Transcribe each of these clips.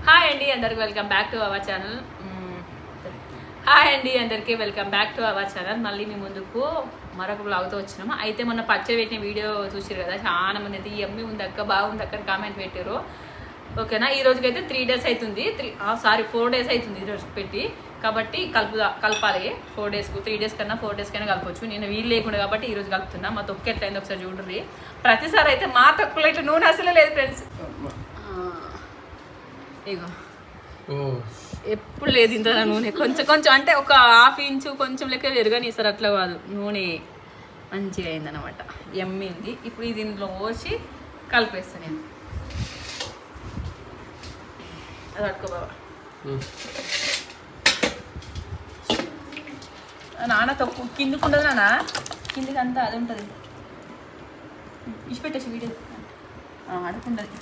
Hi అండి అందరికి welcome back to our channel. Hi అండి అందరికీ welcome back to our channel. మళ్ళీ మీ ముందుకు మరొక బ్లాగ్తో వచ్చినాము. అయితే మొన్న పచ్చడి పెట్టిన వీడియో చూసారు కదా, చాలా మంది అయితే ఎమ్మి ఉంది అక్క, బాగుంది అక్కడ కామెంట్ పెట్టారు. ఓకేనా, ఈ రోజుకైతే 3 days అవుతుంది, 4 days అవుతుంది ఈ రోజు పెట్టి. కాబట్టి కలపాలి 4 days, 3 days కన్నా 4 days కన్నా కలపచ్చు. నేను వీలు లేకుండా కాబట్టి ఈ రోజు కలుపుతున్నా. మా తొక్క ఎట్లయింది ఒకసారి చూడండి. ప్రతిసారి అయితే మా తొక్కలో ఇట్లా నూనె అసలే లేదు ఫ్రెండ్స్. ఇగో ఎప్పుడు లేదు ఇంత నూనె, కొంచెం కొంచెం అంటే ఒక ½ ఇంచు కొంచెం లెక్క ఎరగని సార్, అట్లా కాదు, నూనె మంచిగా అయిందనమాట, ఎమ్మింది. ఇప్పుడు దీంట్లో పోసి కలిపేస్తాను నేను. అది పట్టుకో బాబా. నాన్న తక్కువ కిందికి ఉండదు నాన్న, కిందికి అంతా అది ఉంటుంది. ఇచ్చిపెట్టేసి వీడియో అడుకుండదు.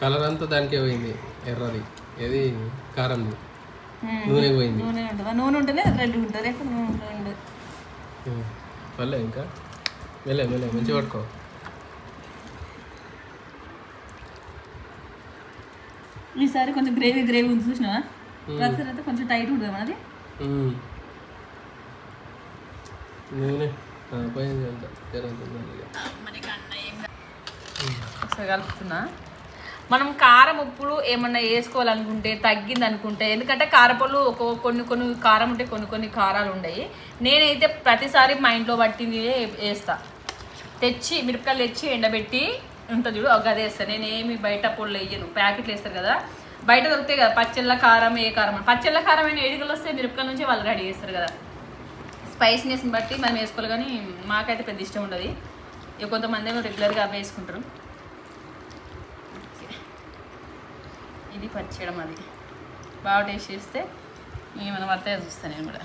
కలర్ అంతా దానికే పోయింది, ఎర్రది ఏది కారం నూనె పోయింది. నూనె ఉంటుందా? నూనె ఉంటేనే రెడ్ ఉంటుంది, ఎక్కడ నూనె ఉండదు. మళ్ళీ ఇంకా మెల్లె మెల్లె మంచిగా పట్టుకో. ఈసారి కొంచెం గ్రేవీ ఉంది చూసినావా, ప్రతిసారి అయితే కొంచెం టైట్ ఉంటుంది మనది. నూనె పోయింది అంత ఒకసారి కలుపుతున్నా. మనం కారం ఉప్పులు ఏమన్నా వేసుకోవాలనుకుంటే తగ్గింది అనుకుంటే, ఎందుకంటే కారపళ్ళు కొన్ని కారం ఉంటాయి, కొన్ని కారాలు ఉన్నాయి. నేనైతే ప్రతిసారి మా ఇంట్లో పట్టింది వేస్తా, మిరపకాయలు తెచ్చి ఎండబెట్టి ఉంటుంది చూడు, ఒక అది వేస్తాను. నేనేమి బయట పొళ్ళు వేయను, ప్యాకెట్లు వేస్తారు కదా, బయట దొరుకుతాయి కదా పచ్చళ్ళ కారం. ఏ కారం పచ్చళ్ళ కారం అయినా ఏడుగులు వస్తే మిరపకాయల నుంచి వాళ్ళు రెడీ చేస్తారు కదా, స్పైసీనెస్ని బట్టి మనం వేసుకోవాలి. కానీ మాకైతే పెద్ద ఇష్టం ఉండదు. ఇక కొంతమంది ఏమో రెగ్యులర్గా అవి వేసుకుంటారు. ఇది పచ్చడం, అది బాగా టేస్ట్ చేస్తే ఏమైనా పడతాయో చూస్తాను నేను కూడా.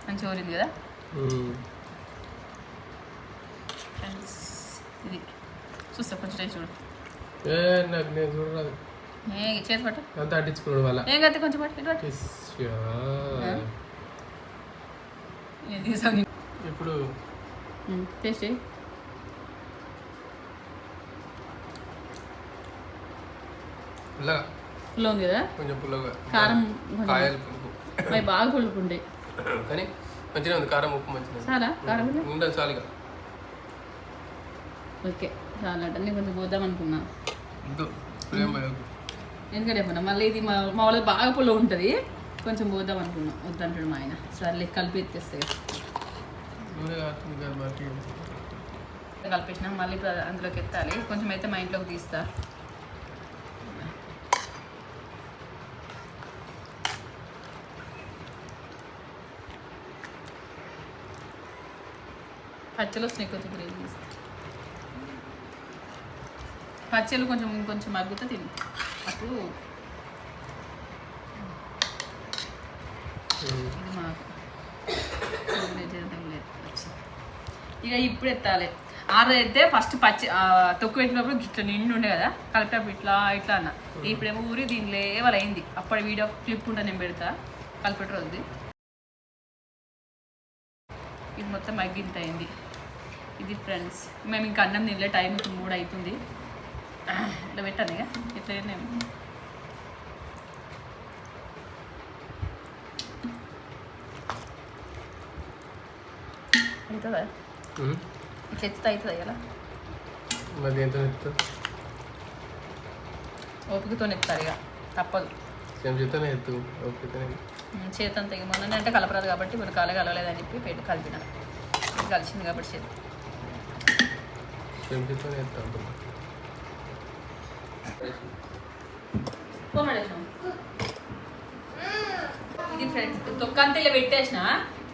మంచిగా ఊరింది కదా ఫ్రెండ్స్. ఇది చూస్తా కొంచెం టేస్ట్ చూడు. చేతి పట్టు అంతా అట్టించుకోవడం వల్ల ఏం కదా, కొంచెం పట్టు ఇప్పుడు టేస్ట్ పుల్ల ఉంది కదా, కొంచెం పుల్లగా, కారం కాయలు పులుపు అవి బాగా పులుపుండే, కానీ మంచిగా ఉంది. కారం ఉప్పు మంచిగా చాలా కారం ఉండదు చాలుగా. ఓకే చాలా అంటే నేను కొంచెం పోద్దాం అనుకున్నా, ఎందుకంటే ఏమన్నా మళ్ళీ ఇది మా వాళ్ళకి బాగా పుల్ల ఉంటుంది, కొంచెం పోద్దాం అనుకున్నాం. వద్దంటాడు మా ఆయన. సర్లే కలిపి ఎత్తేస్తాయి, కలిపేసినాం. మళ్ళీ ఇప్పుడు అందులోకి ఎత్తాలి. కొంచెం అయితే మా ఇంట్లోకి తీస్తా. పచ్చలు వస్తున్నాయి, కొంచెం గ్రేవీ తీస్తా. పచ్చలు కొంచెం మగ్గుతా తిని అప్పుడు. ఇది మాకు ఇక ఇప్పుడు ఎత్తాలి. ఆరైతే ఫస్ట్ తొక్కు పెట్టినప్పుడు ఇట్లా నిండు ఉండే కదా, కలిపేటప్పుడు ఇట్లా అన్న. ఇప్పుడేమో ఊరి దీని లేవల్ అయింది. అప్పుడు వీడియో క్లిప్ ఉంటే నేను పెడతా కలిపేట రోజుది. ఇది మొత్తం మగ్గింత అయింది. ఇది ఫ్రెండ్స్, మేము ఇంకా అన్నం తినలే, టైం 3 అవుతుంది. ఇట్లా పెట్టాను ఇక ఇట్లా అవుతుందా, ఇట్లా ఎత్తుతా అవుతుంది కదా, ఓపికతో ఎత్తారు ఇక తప్పదు. చేతంతా ఇక మొన్న అంటే కలపరాదు కాబట్టి ఇప్పుడు కలగలేదని చెప్పి పెట్టి కలిపిన, కలిసింది కాబట్టి చేతి. ఇది ఫ్రెండ్స్ తొక్కంతా ఇలా పెట్టేసిన.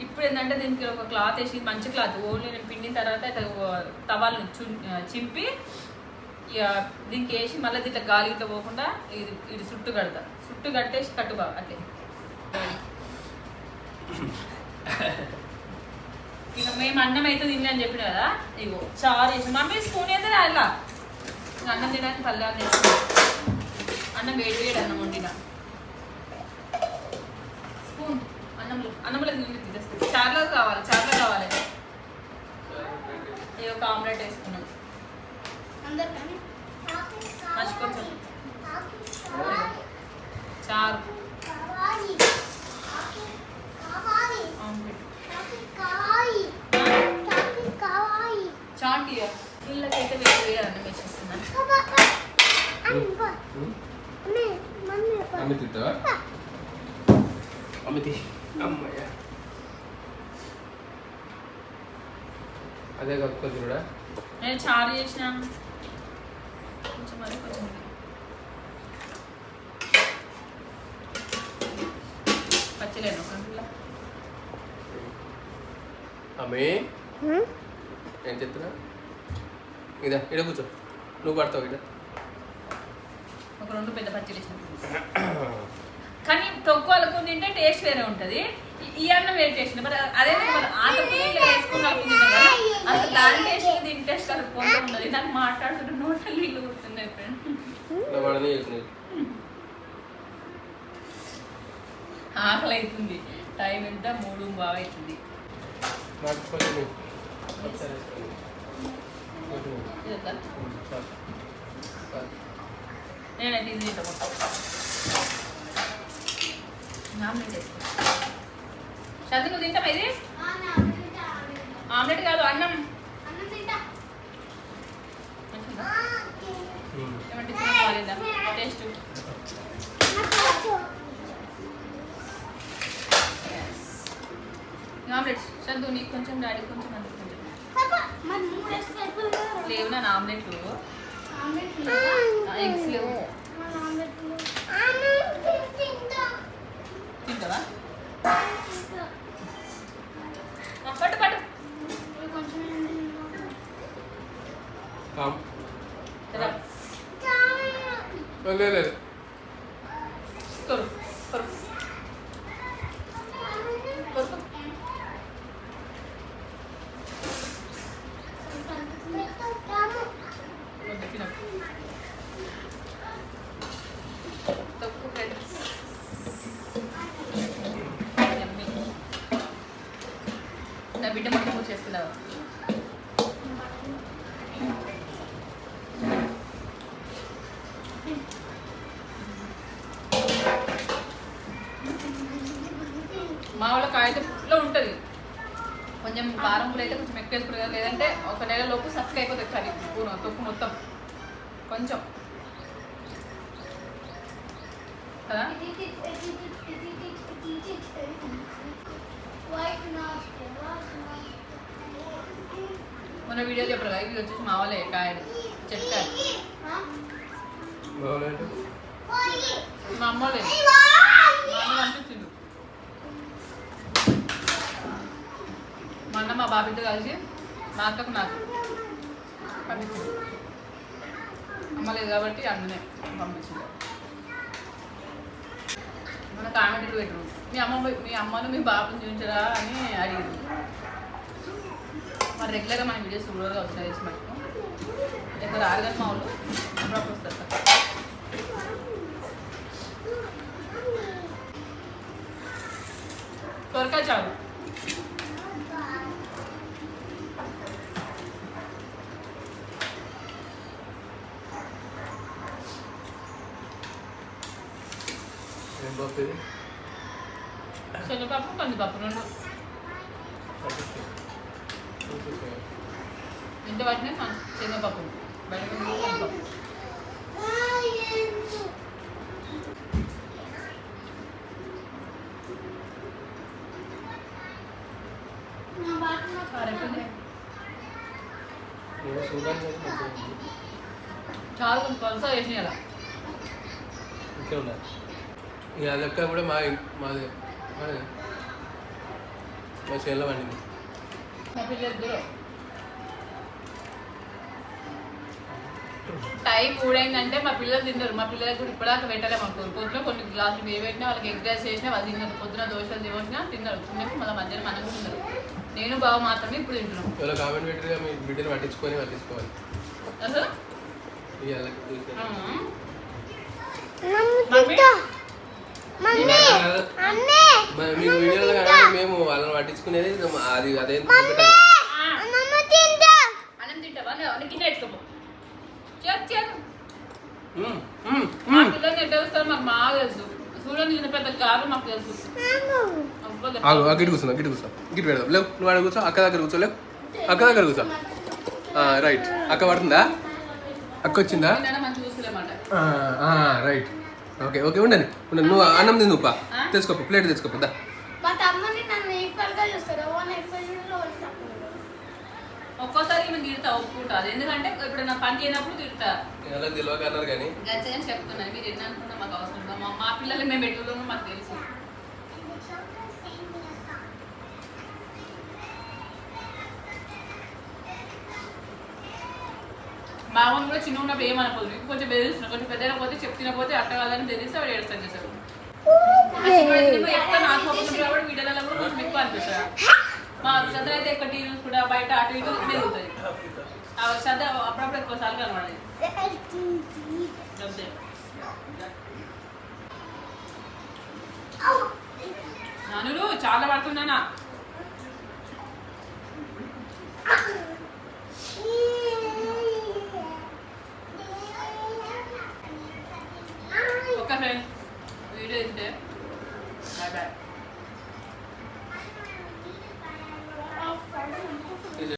ఇప్పుడు ఏంటంటే దీనికి ఒక క్లాత్ వేసి, మంచి క్లాత్, ఓన్లీ నేను పిండిన తర్వాత తవాలను చింపి ఇక దీనికి వేసి మళ్ళీ ఇట్లా గాలి ఇట్లా పోకుండా ఇది చుట్టు కట్టేసి కట్టు బాగా అట్లే. ఇక మేము అన్నం అయితే తిన్నా అని చెప్పిన కదా, ఇగో చారు వేసి మమ్మీ స్పూన్ అయితే అలా అన్నం తినడానికి పల్లె అన్నం వేడి అన్నం వండిన స్పూన్ అన్నంలో తీసేస్తుంది. చార్లో కావాలి ఒక ఆమ్లెట్ వేసుకున్నాం కొంచెం చారు చాంటి వీళ్ళకైతే వేరే వేరే అన్నం వేసేస్తున్నాను. అమ్మి తింటావా? అమ్మి అమ్మయ్య అదే కలుపుకొని కూడా నేను చారు చేసిన కొంచెం అది కొంచెం పచ్చిలేను కంట్లో అమ్మే ఏం చెప్తున్నా? ఇదా ఇడ కూర్చో, నువ్వు పడతావు ఇడ. ఒక 2 పెద్ద పచ్చిలు వేసిన కానీ తొక్కు అలుకుని తింటే టేస్ట్ వేరే ఉంటుంది. ఈ అన్నం వేరే టేస్ట్ మరి అదే వేసుకుని కలుపుకుని తింటాం కదా, అసలు దాని టేస్ట్ దీని టేస్ట్ కలుపుకుంటూ ఉన్నది. నాకు మాట్లాడుతుంటే నోట్లో నీళ్ళు కుడుతున్నాయి ఫ్రెండ్. ఆకలి అవుతుంది. టైం ఎంత 3:15 అవుతుంది. నేనైతే ఇది తింటా మొత్తం. ఆమ్లెట్ వేసుకుంటా. చదువు నువ్వు తింటావా? ఇది ఆమ్లెట్ కాదు అన్నం. ఏమంటే బాగాలేదా టేస్ట్? ఆమ్లెట్స్ చదువు నీకు కొంచెం డాడీ కొంచెం అందుకు కొంచెం లేవు నా ఆమ్లెట్లు ఎగ్స్ లేవు. తింటావా? పట్టు పట్టు లేదు కొరుకు కొరుకు కొరుకు. తక్కువ ఫ్రెండ్స్ నా బిడ్డ మొత్తం పూజ చేసుకున్నావా? మా వాళ్ళ కాయలో ఉంటుంది కొంచెం కారం కూడా అయితే కొంచెం ఎక్కువ వేసుకుంటుంది కదా, లేదంటే 1 నెల లోపు సత్తుగా అయిపోతుంది కర్రీ తొక్కు మొత్తం కొంచెం కదా. మొన్న వీడియో చెప్పరు కదా, ఇవి వచ్చేసి మా వాళ్ళే కాయలు చెట్టు మా అమ్మ లేదు, మా అమ్మ పంపించిండు. మా అన్న మా బాబితో కలిసి మా అక్కకు నాకు పంపించింది. అమ్మ లేదు కాబట్టి అన్ననే పంపించింది. మన కామెంట్లు పెట్టరు మీ అమ్మను మీ బాబుని చూపించరా అని అడిగారు. మరి రెగ్యులర్గా మన వీడియోస్ చూడగా వస్తాయి చేసి మటుకు ఎక్కడ ఆరుగని మా వాళ్ళు అప్పుడప్పుడు వస్తారు సార్. సొరకాయ చారు శనగపప్పు కందిపప్పు 2 ఇంత వాటినే శనగపప్పు బయట కందిపప్పు. చాలా కొంచెం పలుసా వేసినాయి అలా ఇంకే ఉన్నాయి. ఇక అదొక్క కూడా మాది మా చేనులో పండింది. మా పిల్లలు టైం కూడైందంటే మా పిల్లలు తిన్నారు. మా పిల్లలకు కూడా ఇప్పటిదాకా పెట్టలే. మాకు పొద్దున కొన్ని గ్లాసులు బియ్యం పెట్టినా వాళ్ళకి ఎగ్ రైస్ చేసినా వాళ్ళు తిన్నారు. పొద్దున దోశలు తినొచ్చినా తిన్నారు. తిన్నాక మళ్ళీ మధ్యాహ్నం మనం కూడా తిన్నారు. నేను బాగా మాత్రమే ఇప్పుడు తింటున్నాం. ఎవరో కామెంట్ పెట్టిగా మీ బిడ్డను పట్టించుకోవాలి అసలు మీకు వీడియోలో మేము వాళ్ళని పట్టించుకునేది అది అదే అన్నం గిన్నె ఎట్టుకోపో చేదు మా పిల్లల్ని ఎట్లా వస్తారు మాకు బాగా తెలుసు చూడండి ఇంత పెద్ద కాదు మాకు తెలుసు గిట్ కూర్చున్నా గిట్ పెడదాం లేవు నువ్వు అక్కడ కూర్చో అక్క దగ్గర కూర్చోలేవు అక్క దగ్గర కూర్చో రైట్ అక్క పడుతుందా అక్క వచ్చిందా మంచి చూసులేమాట రైట్ ఓకే ఓకే ఉండండి నువ్వు అన్నం తినుపా తెచ్చుకోపా ప్లేట్ తెచ్చుకోపా ఒక్కోసారి మేము తిడతా ఒప్పుకుంటారు ఎందుకంటే ఇప్పుడు నా పని చేయనప్పుడు తిడతా ఎలా తెలియక అన్నారు కానీ గచ్చని చెప్తున్నాను మీరు ఎన్ని అనుకున్నా మాకు అవసరం మా పిల్లలు మేము ఎటులో మాకు తెలుసు మా ఊరు కూడా చిన్న ఉన్నప్పుడు ఏమనుకోదు కొంచెం బెదిరిస్తున్నా కొంచెం పెద్దగా పోతే చెప్తున్నపోతే అట్ట కాదని బెదిరిస్తే వాడు ఏడుస్తాను చేశారు ఎక్కువ నాకు కాబట్టి వీడియోలలో కూడా కొంచెం ఎక్కువ అనిపిస్తుంది మా శ్రద్ధ అయితే ఎక్కువ టీవీ కూడా బయట అటు ఇటు పెరుగుతుంది ఆ శ్రద్ధ అప్పుడప్పుడు ఎక్కువ సార్లు కనబడేది నానులు చాలా పడుతున్నానా ఒక ఫ్రెండ్ వీడియో అయితే